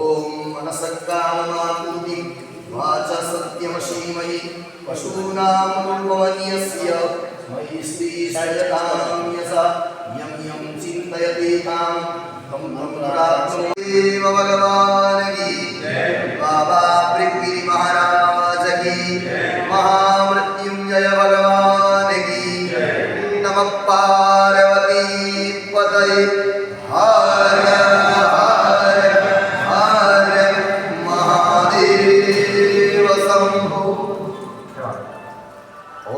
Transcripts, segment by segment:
ओम मनसक्काममापूति वाचा सत्यमशीमहि पशूनां भवन्यस्य मयि श्रीशयतां यसा यं यं चिन्तयति तां तं प्राप्नोति भगवान् की बाबा पृथ्वी महाराज की महामृत्युंजय भगवान की नमः पार्वती पतये हर हर हर महादेव शंभो।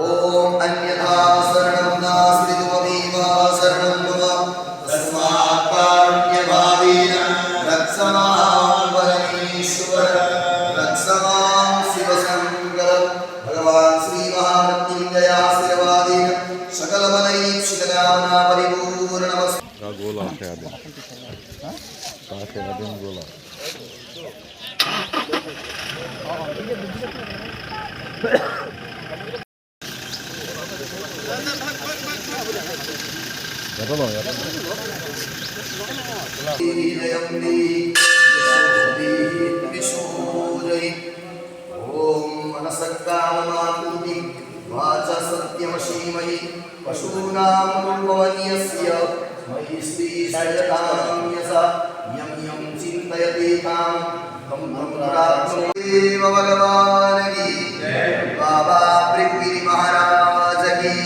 ओम अन्यथा शरणं नास्ति त्वमेव शरणं मम तस्मात् कारुण्यभावेन रक्ष मां परमेश्वर रक्ष मां शिवशंकर। भगवान् श्री महामृत्युंजयाशीर्वादेन सकलमनैक्षितकामना परिपूर्णमस्तु। गोला गोला ओम मनसक्काममापूति वाचा सत्यमशीमहि पशूनां भवन्यस्य मयि श्रीशयतां यसा यं यं चिन्तयति तां तं प्राप्नोति भगवान् की बाबा पृथ्वी महाराज की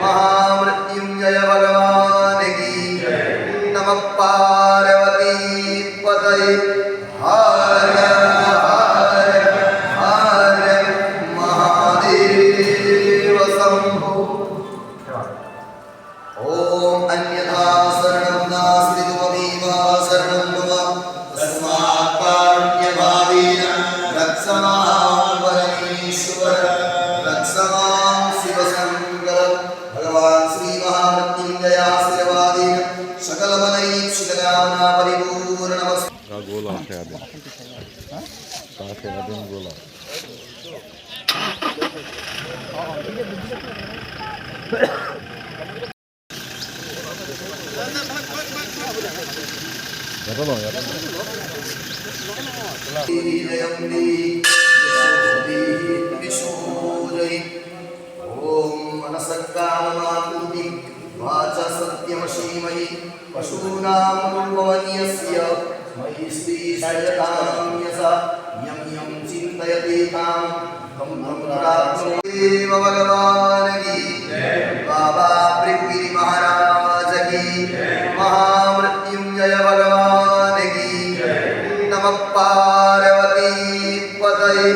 महामृत्युंजय भगवान की नमः पार्वती पतये हर हर हर महादेव शंभो। ओम अन्यथा शरणं नास्ति त्वमेव शरणं मम तस्मात् कारुण्यभावेन रक्ष मां परमेश्वर रक्ष मां शिवशंकर। भगवान् श्री महामृत्युंजयाशीर्वादेन सकलमनैक्षितकामना परिपूर्णमस्तु। गोला गोला ओम मनसक्काममापूति वाचा सत्यमशीमहि पशूनां भवन्यस्य मयि श्रीशयतां यसा यं यं चिन्तयति तां तं प्राप्नोति भगवान् की बाबा पृथ्वी महाराज की महामृत्युंजय भगवान की नमः पार्वती पतये